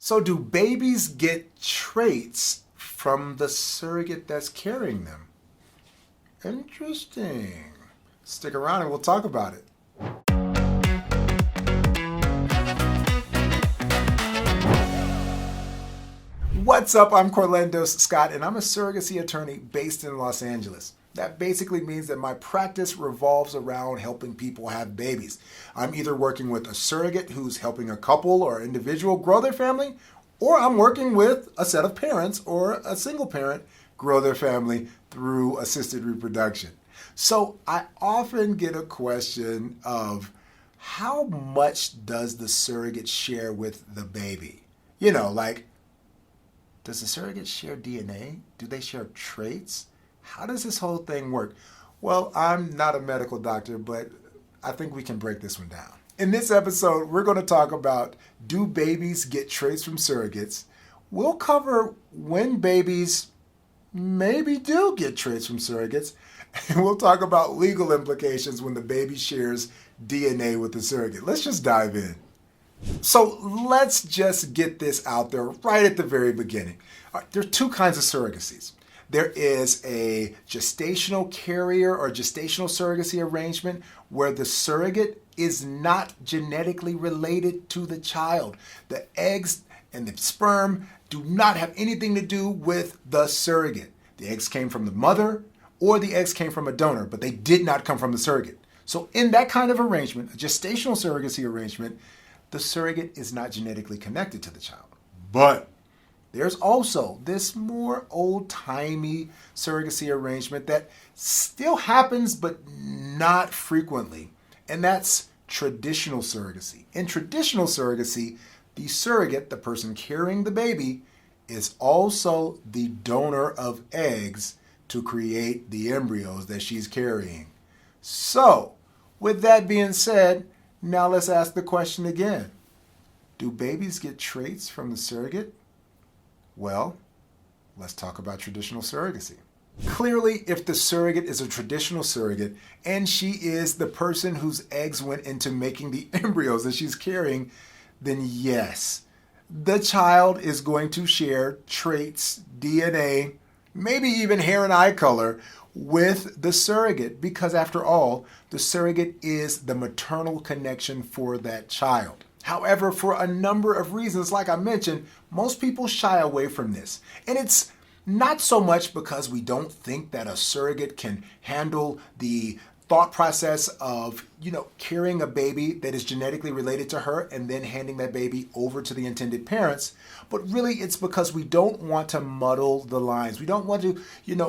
So do babies get traits from the surrogate that's carrying them? Interesting. Stick around and we'll talk about it. What's up? I'm Corlandos Scott and I'm a surrogacy attorney based in Los Angeles. That basically means that my practice revolves around helping people have babies. I'm either working with a surrogate who's helping a couple or individual grow their family, or I'm working with a set of parents or a single parent grow their family through assisted reproduction. So I often get a question of how much does the surrogate share with the baby? Like, does the surrogate share DNA? Do they share traits? How does this whole thing work? Well, I'm not a medical doctor, but I think we can break this one down. In this episode, we're going to talk about, do babies get traits from surrogates? We'll cover when babies maybe do get traits from surrogates. And we'll talk about legal implications when the baby shares DNA with the surrogate. Let's just dive in. So let's just get this out there right at the very beginning. There are two kinds of surrogacies. There is a gestational carrier or gestational surrogacy arrangement where the surrogate is not genetically related to the child. The eggs and the sperm do not have anything to do with the surrogate. The eggs came from the mother or the eggs came from a donor, but they did not come from the surrogate. So in that kind of arrangement, a gestational surrogacy arrangement, the surrogate is not genetically connected to the child. But there's also this more old-timey surrogacy arrangement that still happens, but not frequently. And that's traditional surrogacy. In traditional surrogacy, the surrogate, the person carrying the baby, is also the donor of eggs to create the embryos that she's carrying. So, with that being said, now let's ask the question again. Do babies get traits from the surrogate? Well, let's talk about traditional surrogacy. Clearly, if the surrogate is a traditional surrogate and she is the person whose eggs went into making the embryos that she's carrying, then yes, the child is going to share traits, DNA, maybe even hair and eye color with the surrogate, because after all, the surrogate is the maternal connection for that child. However, for a number of reasons, like I mentioned, most people shy away from this. And it's not so much because we don't think that a surrogate can handle the thought process of, carrying a baby that is genetically related to her and then handing that baby over to the intended parents. But really, it's because we don't want to muddle the lines. We don't want to,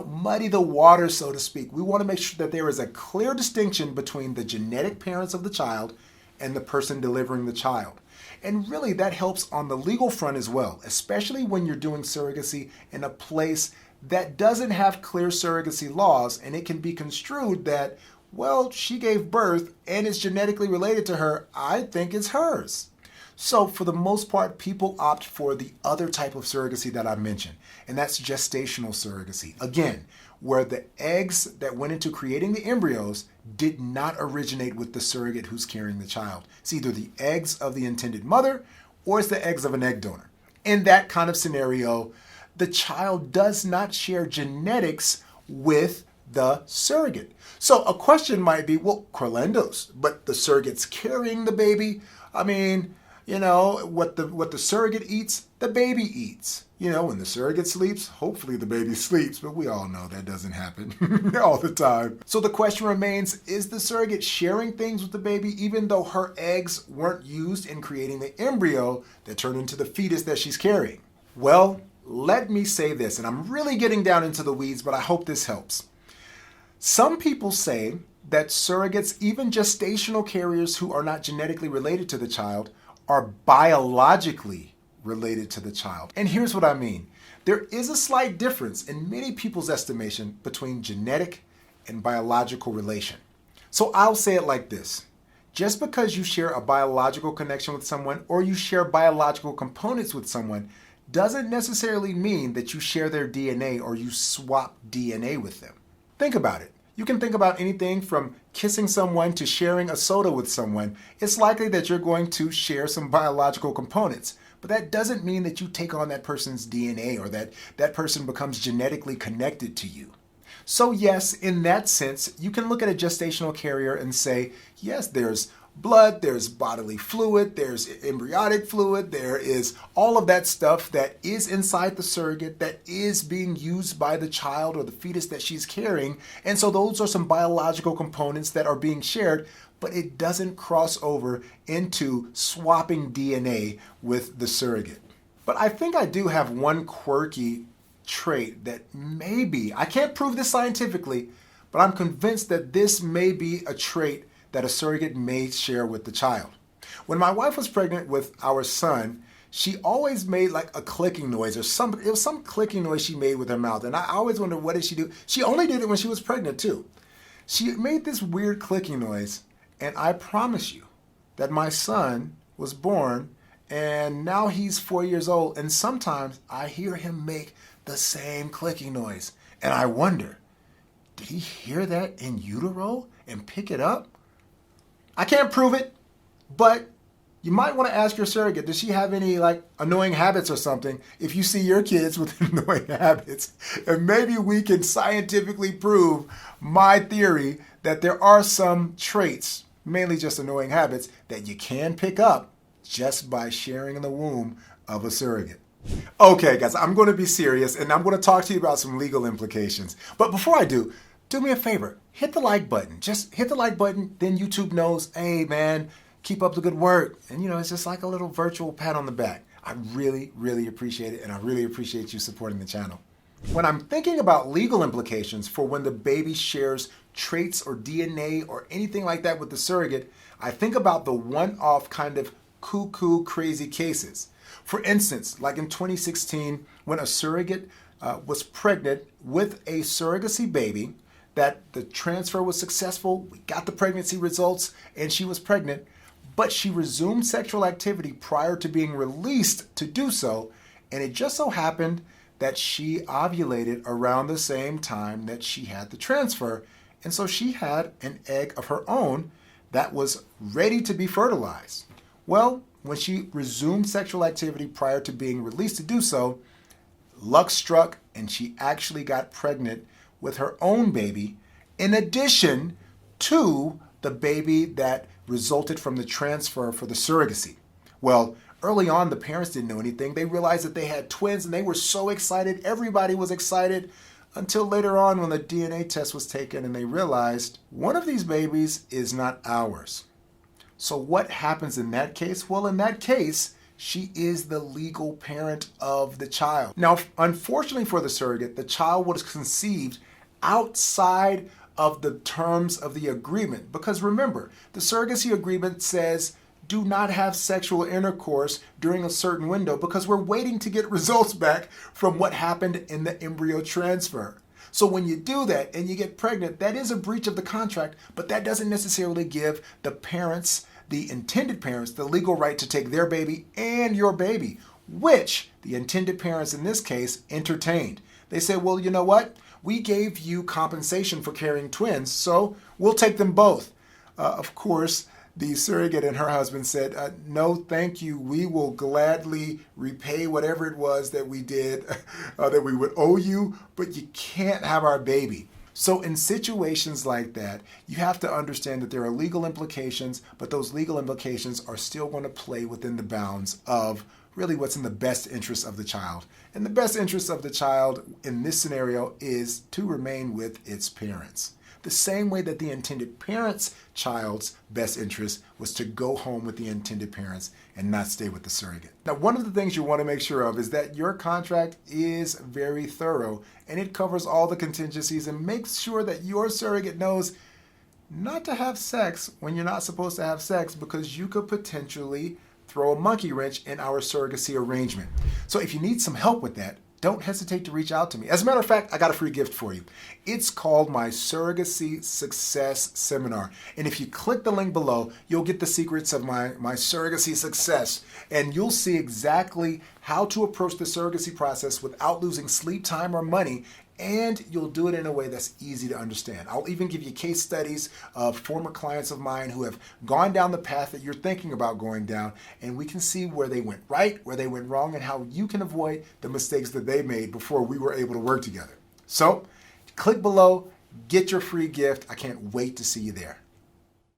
muddy the water, so to speak. We want to make sure that there is a clear distinction between the genetic parents of the child and the person delivering the child. And really, that helps on the legal front as well, especially when you're doing surrogacy in a place that doesn't have clear surrogacy laws, and it can be construed that, well, she gave birth and is genetically related to her, I think it's hers. So for the most part, people opt for the other type of surrogacy that I mentioned, and that's gestational surrogacy. Again, where the eggs that went into creating the embryos did not originate with the surrogate who's carrying the child. It's either the eggs of the intended mother or it's the eggs of an egg donor. In that kind of scenario, the child does not share genetics with the surrogate. So a question might be, well, Corlandos, but the surrogate's carrying the baby. I mean, what the surrogate eats, the baby eats. When the surrogate sleeps, hopefully the baby sleeps, but we all know that doesn't happen all the time. So the question remains, is the surrogate sharing things with the baby even though her eggs weren't used in creating the embryo that turned into the fetus that she's carrying? Well, let me say this, and I'm really getting down into the weeds, but I hope this helps. Some people say that surrogates, even gestational carriers who are not genetically related to the child, are biologically related to the child. And here's what I mean. There is a slight difference in many people's estimation between genetic and biological relation. So I'll say it like this. Just because you share a biological connection with someone or you share biological components with someone doesn't necessarily mean that you share their DNA or you swap DNA with them. Think about it. You can think about anything from kissing someone to sharing a soda with someone. It's likely that you're going to share some biological components. but that doesn't mean that you take on that person's DNA or that that person becomes genetically connected to you. So yes, in that sense, you can look at a gestational carrier and say, yes, there's blood, there's bodily fluid, there's embryonic fluid, there is all of that stuff that is inside the surrogate that is being used by the child or the fetus that she's carrying. And so those are some biological components that are being shared, but it doesn't cross over into swapping DNA with the surrogate. But I think I do have one quirky trait that maybe, I can't prove this scientifically, but I'm convinced that this may be a trait that a surrogate may share with the child. When my wife was pregnant with our son, she always made like a clicking noise or it was some clicking noise she made with her mouth. And I always wondered, what did she do? She only did it when she was pregnant too. She made this weird clicking noise, and I promise you that my son was born and now he's 4 years old, and sometimes I hear him make the same clicking noise. And I wonder, did he hear that in utero and pick it up? I can't prove it, but you might want to ask your surrogate, does she have any like annoying habits or something if you see your kids with annoying habits? And maybe we can scientifically prove my theory that there are some traits, mainly just annoying habits, that you can pick up just by sharing in the womb of a surrogate. Okay, guys, I'm going to be serious and I'm going to talk to you about some legal implications. But before I do me a favor, hit the like button. Just hit the like button, then YouTube knows, hey man, keep up the good work. And it's just like a little virtual pat on the back. I really, really appreciate it, and I really appreciate you supporting the channel. When I'm thinking about legal implications for when the baby shares traits or DNA or anything like that with the surrogate, I think about the one-off kind of cuckoo crazy cases. For instance, like in 2016, when a surrogate was pregnant with a surrogacy baby, that the transfer was successful, we got the pregnancy results, and she was pregnant, but she resumed sexual activity prior to being released to do so, and it just so happened that she ovulated around the same time that she had the transfer, and so she had an egg of her own that was ready to be fertilized. Well, when she resumed sexual activity prior to being released to do so, luck struck and she actually got pregnant with her own baby, in addition to the baby that resulted from the transfer for the surrogacy. Well, early on, the parents didn't know anything. They realized that they had twins and they were so excited. Everybody was excited until later on when the DNA test was taken and they realized one of these babies is not ours. So what happens in that case? Well, in that case, she is the legal parent of the child. Now, unfortunately for the surrogate, the child was conceived outside of the terms of the agreement. Because remember, the surrogacy agreement says do not have sexual intercourse during a certain window because we're waiting to get results back from what happened in the embryo transfer. So when you do that and you get pregnant, that is a breach of the contract, but that doesn't necessarily give the parents, the intended parents, the legal right to take their baby and your baby, which the intended parents in this case entertained. They said, well, you know what? We gave you compensation for carrying twins, so we'll take them both. Of course, the surrogate and her husband said, no, thank you. We will gladly repay whatever it was that we did, that we would owe you, but you can't have our baby. So in situations like that, you have to understand that there are legal implications, but those legal implications are still going to play within the bounds of really what's in the best interest of the child. And the best interest of the child in this scenario is to remain with its parents. The same way that the intended parent's child's best interest was to go home with the intended parents and not stay with the surrogate. Now, one of the things you want to make sure of is that your contract is very thorough and it covers all the contingencies and makes sure that your surrogate knows not to have sex when you're not supposed to have sex because you could potentially throw a monkey wrench in our surrogacy arrangement. So if you need some help with that, don't hesitate to reach out to me. As a matter of fact, I got a free gift for you. It's called my Surrogacy Success Seminar. And if you click the link below, you'll get the secrets of my surrogacy success. And you'll see exactly how to approach the surrogacy process without losing sleep, time, or money, and you'll do it in a way that's easy to understand. I'll even give you case studies of former clients of mine who have gone down the path that you're thinking about going down, and we can see where they went right, where they went wrong, and how you can avoid the mistakes that they made before we were able to work together. So, click below, get your free gift. I can't wait to see you there.